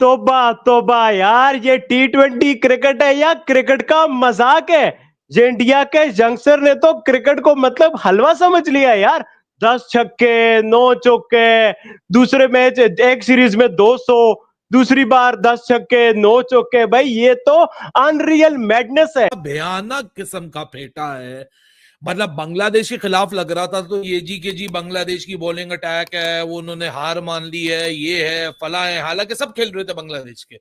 तोबा तोबा यार, ये T20 क्रिकेट है या क्रिकेट का मजाक है। ये इंडिया के यंगस्टर ने तो क्रिकेट को मतलब हलवा समझ लिया यार। 10 छक्के 9 चौके, दूसरे मैच एक सीरीज में 200, दूसरी बार 10 छक्के 9 चौके। भाई ये तो अनरियल मैडनेस है। भयानक किस्म का फेटा है। मतलब बांग्लादेश के खिलाफ लग रहा था तो ये जी के जी बांग्लादेश की बॉलिंग अटैक है, वो उन्होंने हार मान ली है, ये है फला है। हालांकि सब खेल रहे थे बांग्लादेश के,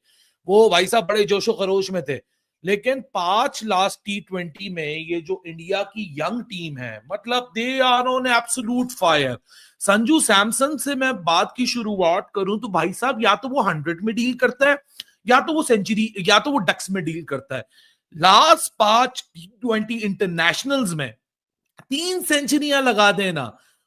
वो भाई साहब बड़े जोशो खरोश में थे। लेकिन 5 लास्ट T20 में ये जो इंडिया की यंग टीम है, मतलब they are on absolute fire. Sanju Samson से मैं बात की शुरुआत करूं तो भाई साहब या तो वो 100 में डील करता है, या तो वो सेंचुरी, या तो वो डक्स में डील करता है। लास्ट 5 T20 इंटरनेशनल्स में 3 सेंचुरियां लगा देना,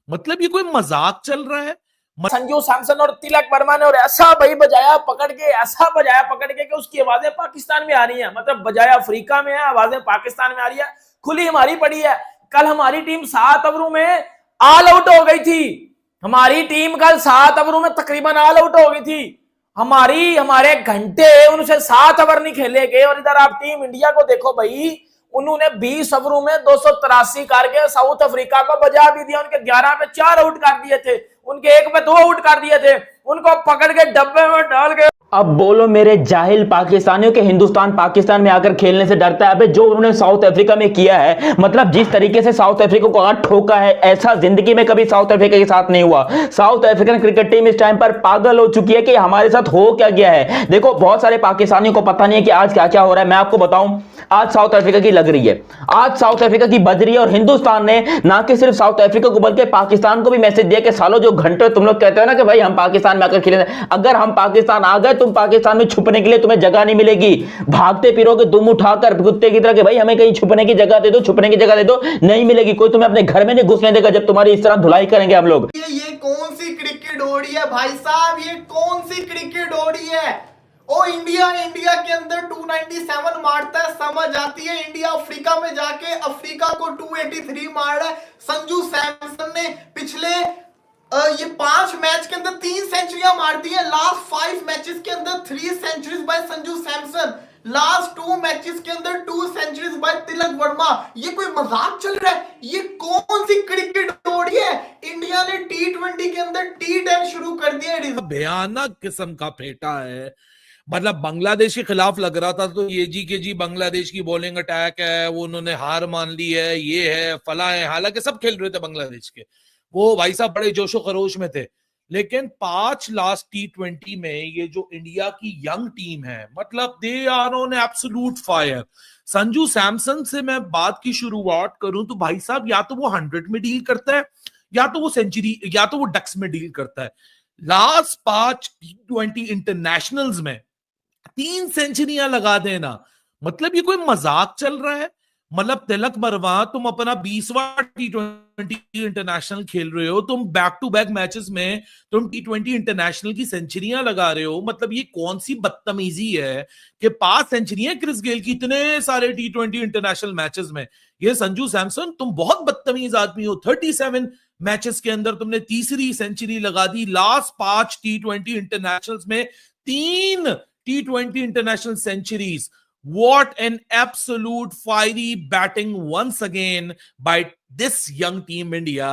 मतलब ये कोई मजाक चल रहा है। संजू सैमसन और तिलक वर्मा ने और ऐसा भाई बजाया पकड़ के, ऐसा बजाया पकड़ के कि उसकी आवाजें पाकिस्तान में आ रही हैं। मतलब बजाया अफ्रीका में है, आवाजें पाकिस्तान में आ रही है। खुली हमारी पड़ी है। कल हमारी टीम 7 ओवरों में ऑल आउट हो गई थी। हमारी टीम कल 7 ओवरों में तकरीबन ऑल आउट हो गई थी। हमारे घंटे उनसे 7 ओवर नहीं खेले गए। और इधर आप टीम इंडिया को देखो भाई, उन्होंने 20 ओवरों में 283 करके साउथ अफ्रीका को बजा भी दिया। उनके 11 पे 4 आउट कर दिए थे, उनके 1 पे 2 आउट कर दिए थे। उनको पकड़ के डब्बे में डाल के अब बोलो मेरे जाहिल पाकिस्तानियों के हिंदुस्तान पाकिस्तान में आकर खेलने से डरता है। अबे जो उन्होंने साउथ अफ्रीका में किया है, मतलब जिस तरीके से साउथ अफ्रीका को आज ठोका है, ऐसा जिंदगी में कभी साउथ अफ्रीका के साथ नहीं हुआ। साउथ अफ्रीकन क्रिकेट टीम इस टाइम पर पागल हो चुकी है कि हमारे साथ हो क्या गया है। देखो बहुत सारे पाकिस्तानियों को पता नहीं है कि आज क्या क्या हो रहा है। मैं आपको बताऊं, आज साउथ अफ्रीका की लग रही है, आज साउथ अफ्रीका की बज रही है। और हिंदुस्तान ने ना कि सिर्फ साउथ अफ्रीका को बल्कि पाकिस्तान को भी मैसेज दिया कि सालो जो घंटे तुम लोग कहते हो ना कि भाई हम पाकिस्तान में आकर खेलेंगे, अगर हम पाकिस्तान आ गए, तुम पाकिस्तान में छुपने के लिए तुम्हें जगह नहीं मिलेगी। भागते फिरोगे दुम उठाकर कुत्ते की तरह कि भाई हमें कहीं छुपने की जगह दे दो, छुपने की जगह दे दो, नहीं मिलेगी। कोई तुम्हें अपने घर में नहीं घुसने देगा जब तुम्हारी इस तरह धुलाई करेंगे हम लोग। ये कौन सी क्रिकेट हो रही है भाई साहब, ये कौन सी क्रिकेट हो रही है। ओ इंडिया के अंदर 297 मारता है, समझ आती है। इंडिया अफ्रीका में जाके अफ्रीका को 283 मार रहा है। संजू सैमसन ने पिछले ये 5 मैच के अंदर 3 सेंचुरियां मार दी है। लास्ट 5 मैचेस के अंदर 3 centuries by Sanju Samson. Last 2 matches के अंदर 2 सेंचुरीज बाय तिलक वर्मा। ये कोई मजाक चल रहा है, ये कौन सी क्रिकेट हो रही है। इंडिया ने T20 के अंदर T10 शुरू कर दिया है। भयानक किस्म का फेटा है। मतलब बांग्लादेश के खिलाफ लग रहा था तो ये जी के जी बांग्लादेश की बॉलिंग अटैक है, वो उन्होंने हार मान ली है, ये है फला है। हालांकि सब खेल रहे थे बांग्लादेश के, वो भाई साहब बड़े जोशो खरोश में थे। लेकिन 5 लास्ट T20 में ये जो इंडिया की यंग टीम है, मतलब they are on absolute fire. Sanju Samson से मैं बात की शुरुआत करूं तो भाई साहब या तो वो 100 में डील करता है, या तो वो सेंचुरी, या तो वो डक्स में डील करता है। लास्ट 5 T20 इंटरनेशनल्स में 3 सेंचुरियां लगा देना, मतलब ये कोई मजाक चल रहा है। मतलब तिलक वर्मा, तुम अपना 20वां T20 इंटरनेशनल खेल रहे हो, तुम बैक टू बैक मैचेस में तुम T20 इंटरनेशनल की सेंचुरियां लगा रहे हो। मतलब ये कौन सी बदतमीजी है कि 5 सेंचुरियां क्रिस गेल की इतने सारे T20 इंटरनेशनल मैचेस में। ये संजू सैमसन तुम बहुत बदतमीज आदमी हो। 37 मैचेस के अंदर तुमने तीसरी सेंचुरी लगा दी। लास्ट 5 T20 इंटरनेशनल्स में 3 T20 international centuries. What an absolute fiery batting once again by this young team India,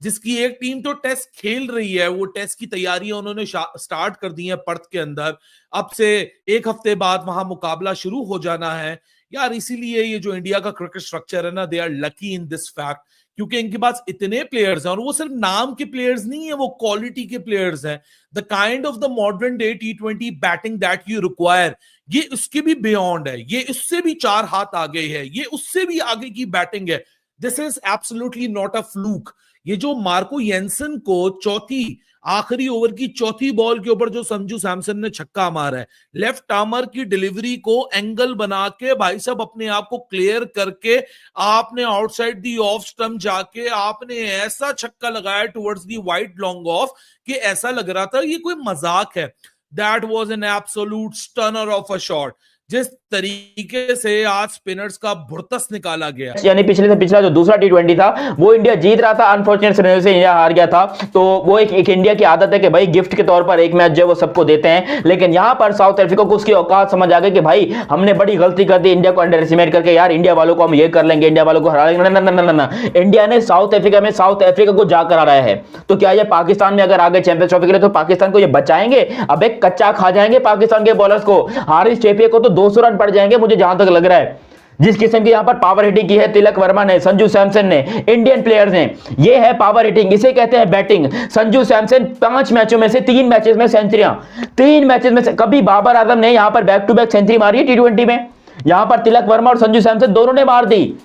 जिसकी एक टीम तो टेस्ट खेल रही है, वो टेस्ट की तैयारियां उन्होंने स्टार्ट कर दी है पर्थ के अंदर। अब से 1 हफ्ते बाद वहां मुकाबला शुरू हो जाना है यार। इसीलिए ये जो इंडिया का क्रिकेट स्ट्रक्चर है ना, they are lucky in this fact, क्योंकि इनके पास इतने प्लेयर्स हैं। और वो सिर्फ नाम के प्लेयर्स नहीं है, वो क्वालिटी के प्लेयर्स हैं। The kind of the modern day T20 batting that you require, ये उसके भी बियॉन्ड है। ये इससे भी 4 हाथ आगे है, ये उससे भी आगे की बैटिंग है। This is absolutely not a fluke. ये जो मार्को येंसन को आखिरी ओवर की चौथी बॉल के ऊपर जो संजू सैमसन ने छक्का मारा है, लेफ्ट आर्मर की डिलीवरी को एंगल बना के भाई साहब अपने आप को क्लियर करके आपने आउटसाइड दी ऑफ स्टंप जाके आपने ऐसा छक्का लगाया towards the wide long off कि ऐसा लग रहा था ये कोई मजाक है। That was an absolute stunner of a shot. जिस तरीके से आज स्पिनर्स का भुर्तस निकाला गया, यानी पिछले से पिछला जो दूसरा T20 था वो इंडिया जीत रहा था, अनफॉर्चुनेट सिनेरियो से इंडिया हार गया था। तो वो एक इंडिया की आदत है कि भाई गिफ्ट के तौर पर एक मैच जो वो सबको देते हैं, लेकिन यहां पर साउथ अफ्रीका को उसकी औकात समझ आ गई कि भाई हमने बड़ी गलती कर दी इंडिया को अंडर एस्टिमेट करके, यार इंडिया वालों को हम ये कर लेंगे, इंडिया वालों को हरा लेंगे। ना, इंडिया ने साउथ अफ्रीका को जाकर हराया है। तो क्या ये पाकिस्तान में अगर आगे चैंपियंस ट्रॉफी के लिए तो पाकिस्तान को ये बचाएंगे? अब एक कच्चा खा जाएंगे पाकिस्तान के बॉलर्स को। हारिस चेपिया को तो 200 रन पड़ जाएंगे मुझे जहां तक लग रहा है। जिस किस्म की यहां पर पावर हिटिंग की है तिलक वर्मा ने, संजू सैमसन ने, इंडियन प्लेयर्स ने, ये है पावर हिटिंग, इसे कहते हैं बैटिंग। संजू सैमसन 5 मैचों में से 3 मैचेस में सेंचुरियां, 3 मैचेस में से। कभी बाबर आजम ने यहां पर बैक टू बैक सेंचुरी मारी है T20 में? यहां पर तिलक वर्मा और संजू सैमसन दोनों ने मार दी,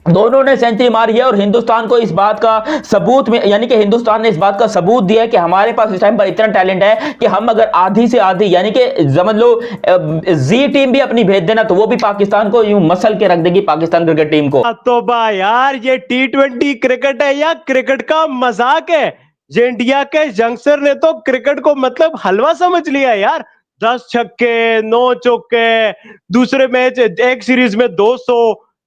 दोनों ने सेंचुरी मारी है। और हिंदुस्तान को इस बात का सबूत में, यानी कि हिंदुस्तान ने इस बात का सबूत दिया है कि हमारे पास इस टाइम पर इतना टैलेंट है कि हम अगर आधी से आधी, यानी कि समझ लो जी टीम भी अपनी भेज देना तो वो भी पाकिस्तान को यूं मसल के रख देगी, पाकिस्तान क्रिकेट टीम को। तो बा यार ये T20 क्रिकेट है या क्रिकेट का मजाक है? ये इंडिया के यंगस्टर ने तो क्रिकेट को मतलब हलवा समझ लिया यार। 10 छक्के 9 चौके, दूसरे मैच एक सीरीज में 200,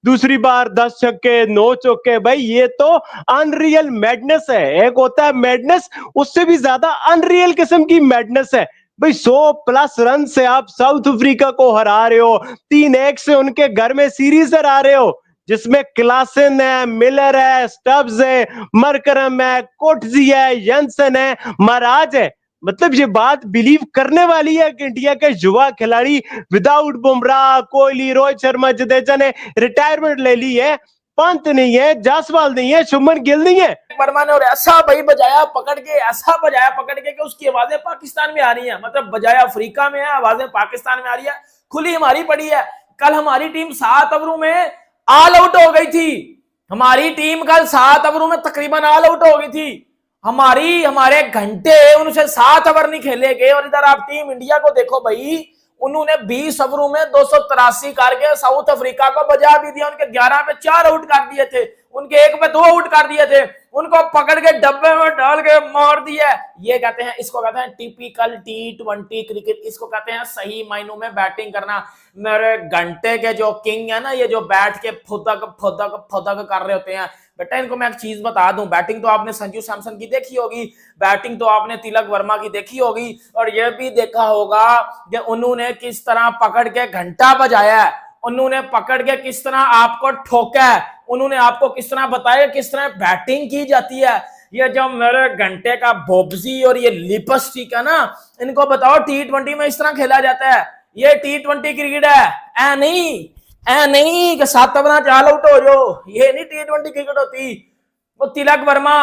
दूसरी बार 10 छक्के 9 चौके। भाई ये तो अनरियल मैडनेस है। एक होता है मैडनेस, उससे भी ज्यादा अनरियल किस्म की मैडनेस है। भाई 100+ रन से आप साउथ अफ्रीका को हरा रहे हो, 3-1 से उनके घर में सीरीज हरा रहे हो, जिसमें क्लासन है, मिलर है, स्टब्स है, मरकरम है, कोटजी है, यंसन है, महाराज है। मतलब ये बात बिलीव करने वाली है कि इंडिया के युवा खिलाड़ी विदाउट बुमराह, कोहली, रोहित शर्मा, जडेजा ने रिटायरमेंट ले ली है। पंत नहीं है, जायसवाल नहीं है, शुभमन गिल नहीं है। वर्मा ने और ऐसा भाई बजाया पकड़ के, ऐसा बजाया पकड़ के कि उसकी आवाजें पाकिस्तान में आ रही हैं। मतलब बजाया अफ्रीका में है, आवाजें पाकिस्तान में आ रही है। खुली हमारी पड़ी है। कल हमारी टीम 7 ओवरों में ऑल आउट हो गई थी। हमारी टीम कल 7 ओवरों में तकरीबन ऑल आउट हो गई थी। हमारे घंटे उनसे 7 ओवर नहीं खेले गए। और इधर आप टीम इंडिया को देखो भाई, उन्होंने 20 ओवरों में 283 करके साउथ अफ्रीका को बजा भी दिया। उनके 11 पे 4 आउट कर दिए थे, उनके 1 पे 2 आउट कर दिए थे। उनको पकड़ के डब्बे में डाल के मार दिया। ये कहते हैं, इसको कहते हैं टिपिकल T20 क्रिकेट। इसको कहते हैं सही मायनों में बैटिंग करना। मेरे घंटे के जो किंग है ना, ये जो बैठ के फुदक फुदक फुदक कर रहे होते हैं। बेटा इनको मैं एक चीज बता दूं, बैटिंग तो आपने संजू सैमसन की देखी होगी, बैटिंग तो आपने तिलक वर्मा की देखी होगी, और ये भी देखा होगा कि उन्होंने किस तरह पकड़ के घंटा बजाया है, उन्होंने पकड़ के किस तरह आपको ठोका है, उन्होंने आपको किस तरह बताया किस तरह बैटिंग की जाती है। ये जो मेरे घंटे का बोब्जी और ये लिपस्टिक है ना, इनको बताओ T20 में इस तरह खेला जाता है। ये T20 क्रिकेट है, ऐ नहीं कि 7 ओवर चाल आउट हो जाओ। ये नहीं T20 क्रिकेट होती। वो तिलक वर्मा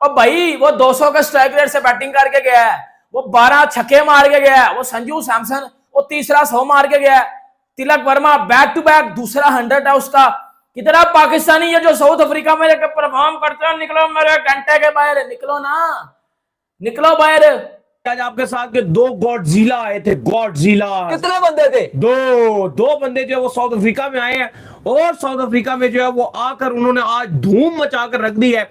और भाई वो 200 के स्ट्राइक रेट से बैटिंग करके गया है, वो 12 छक्के मार के गया है। वो संजू सैमसन वो तीसरा 100 मार के गया है। Tilak Varma back to back दूसरा 100 है उसका। कितना पाकिस्तानी है जो साउथ अफ्रीका में परफॉर्म करते हैं। निकलो मेरे घंटे के बाहर, निकलो ना, निकलो बाहर। आज आपके साथ के 2 गॉडजिला आए थे। गॉडजिला कितने बंदे थे? दो बंदे जो है वो साउथ अफ्रीका में आए हैं, और साउथ अफ्रीका में जो है वो आकर उन्होंने आज धूम मचाकर रख दी है।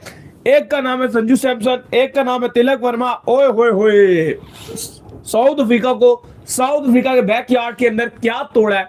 एक का नाम है संजू सैमसन, एक का नाम है तिलक वर्मा। ओए होए होए, साउथ अफ्रीका के बैकयार्ड के अंदर क्या तोड़ा है,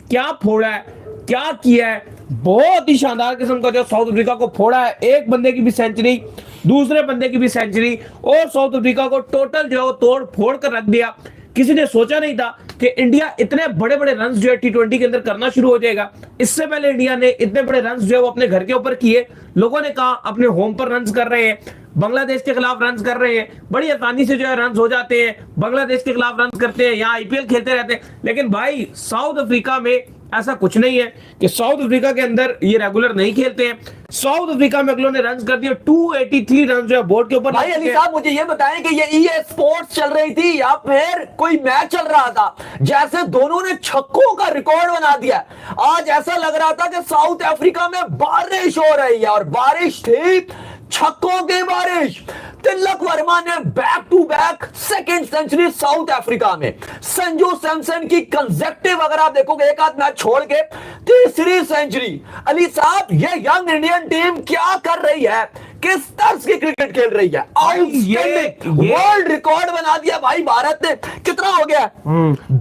क्या फोड़ा है, क्या किया है। बहुत ही शानदार किस्म का जो साउथ अफ्रीका को फोड़ा है। एक बंदे की भी सेंचुरी, दूसरे बंदे की भी सेंचुरी, और साउथ अफ्रीका को टोटल जो है तोड़ फोड़ कर रख दिया। किसी ने सोचा नहीं था कि इंडिया इतने बड़े बड़े रन्स जो है T20 के अंदर करना शुरू हो जाएगा। इससे पहले इंडिया ने इतने बड़े रन्स जो है वो अपने घर के ऊपर किए। लोगों ने कहा अपने होम पर रन्स कर रहे हैं, बांग्लादेश के खिलाफ रन्स कर रहे हैं, बड़ी आसानी से जो है रन्स हो जाते हैं, बांग्लादेश के खिलाफ रन्स करते हैं, यहाँ IPL खेलते रहते हैं। लेकिन भाई साउथ अफ्रीका में ऐसा कुछ नहीं है कि साउथ अफ्रीका के अंदर ये रेगुलर नहीं खेलते हैं। साउथ अफ्रीका में अगलों ने रन कर दिए 283 रन जो है बोर्ड के ऊपर। भाई अली साहब मुझे ये बताएं कि ये EA स्पोर्ट्स चल रही थी या फिर कोई मैच चल रहा था? जैसे दोनों ने छक्कों का रिकॉर्ड बना दिया। आज ऐसा लग रहा था कि साउथ अफ्रीका में बारिश हो रही है, और बारिश थी छक्कों की बारिश। तिलक वर्मा ने back to back second century South Africa में। संजू सैमसन की कंसेक्टिव अगर आप देखोगे एक आध मैच छोड़ के तीसरी सेंचुरी। अली साहब ये यंग इंडियन टीम क्या कर रही है किस तर्ज की क्रिकेट खेल रही है, आउटस्टैंडिंग, वर्ल्ड रिकॉर्ड बना दिया भाई भारत ने। कितना हो गया?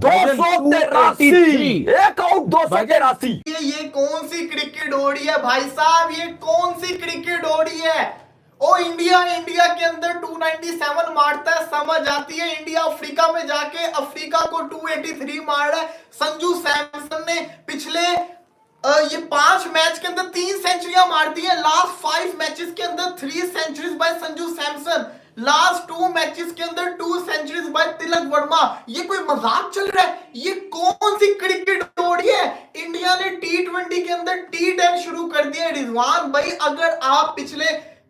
283, एक आउट 283। ये कौन सी क्रिकेट हो रही है भाई साहब, ये कौन सी क्रिकेट हो रही है? ओ इंडिया के अंदर 297 मारता है, समझ आती है। इंडिया अफ्रीका में जाके अफ्रीका को 283 मार रहा है। संजू सैमसन ने पिछले ये 5 मैच के अंदर 3 सेंचुरियां मार दी है। लास्ट 5 मैचेस के अंदर 3 centuries by Sanju Samson. Last 2 matches के अंदर 2 सेंचुरीज बाय तिलक वर्मा। ये कोई मजाक चल रहा है? ये कौन सी क्रिकेट हो रही है? इंडिया ने T20 के अंदर T10 शुरू कर दिया। रिजवान भाई, अगर आप पिछले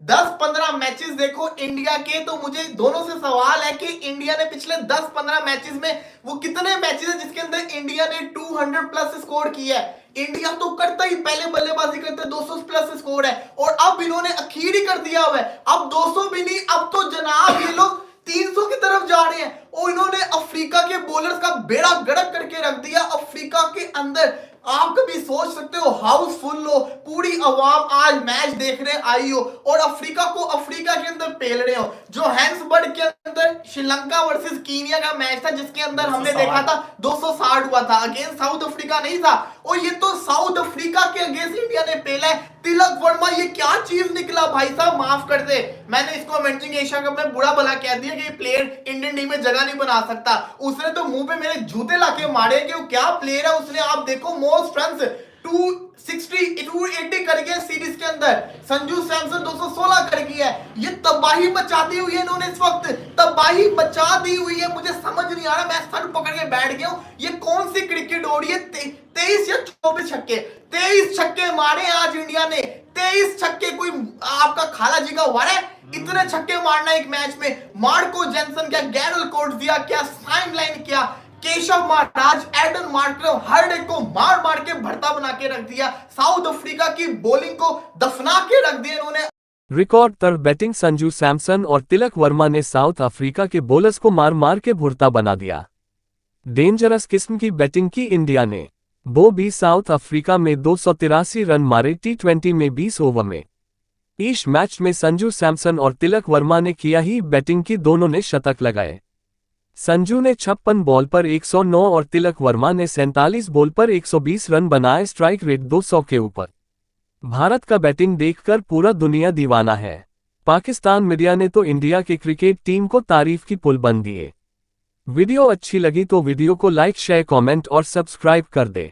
10-15 मैचेस देखो इंडिया के, तो मुझे दोनों से सवाल है कि इंडिया ने पिछले 10-15 मैचेस में वो कितने मैचेस हैं जिसके अंदर इंडिया ने 200 प्लस स्कोर किया है? इंडिया तो करता ही पहले बल्लेबाजी करते 200 प्लस स्कोर है, और अब इन्होंने अखीर ही कर दिया हुआ है। अब 200 भी नहीं, अब तो जनाब ये लोग 300 की तरफ जा रहे हैं। और इन्होंने अफ्रीका के बॉलर्स का बेड़ा गर्क करके रख दिया। अफ्रीका के अंदर आप कभी सोच सकते हो हाउसफुल हो, पूरी आवाम आज मैच देखने आई हो, और अफ्रीका को अफ्रीका के अंदर पेल रहे हो। जोहान्सबर्ग के अंदर श्रीलंका वर्सेस कीनिया का मैच था जिसके अंदर हमने देखा था 260 हुआ था, अगेंस्ट साउथ अफ्रीका नहीं था। और ये तो साउथ अफ्रीका के अगेंस्ट इंडिया ने पेला है। तिलक वर्मा ये क्या चीज निकला भाई साहब, माफ कर दे, मैंने इसको इमर्जिंग एशिया कप में बुरा भला कह दिया कि प्लेयर इंडियन टीम में जगह नहीं बना सकता। उसने तो मुंह पे मेरे जूते लाके मारे कि वो क्या प्लेयर है। उसने आप देखो मोस्ट रन्स 280 कर गया सीरीज के अंदर। संजू सैमसन 216 कर गया है। ये तबाही मचा दी हुई है इन्होंने, इस वक्त तबाही मचा दी हुई है। मुझे समझ नहीं आ रहा, मैं सर पकड़ के बैठ गया हूं। ये कौन सी क्रिकेट हो रही है? 23 या 24 छक्के, 23 छक्के मारे आज इंडिया ने। 23 छक्के कोई आपका खाला जी का वार है? इतने छक्के मारना एक मैच में। मार्को जेनसन क्या, गैरल कोर्ट्ज़िया क्या, साइम लाइन क्या, केशव महाराज, एडन मार्करम, हर एक को मार मार के भरता बना के रख दिया। साउथ अफ्रीका की बॉलिंग को दफना के रख दिया इन्होंने। रिकॉर्ड तर बैटिंग संजू सैमसन और तिलक वर्मा ने साउथ अफ्रीका के बॉलर्स को मार मार के भुरता बना दिया। डेंजरस किस्म की बैटिंग की इंडिया ने। वो भी साउथ अफ्रीका में 283 रन मारे T20 में 20 ओवर में। इस मैच में संजू सैमसन और तिलक वर्मा ने किया ही बैटिंग की, दोनों ने शतक लगाए। संजू ने 56 बॉल पर 109 और तिलक वर्मा ने 47 बॉल पर 120 रन बनाए, स्ट्राइक रेट 200 के ऊपर। भारत का बैटिंग देखकर पूरा दुनिया दीवाना है। पाकिस्तान मीडिया ने तो इंडिया के क्रिकेट टीम को तारीफ की पुल बन दिए। वीडियो अच्छी लगी तो वीडियो को लाइक, शेयर, कमेंट और सब्सक्राइब कर दे।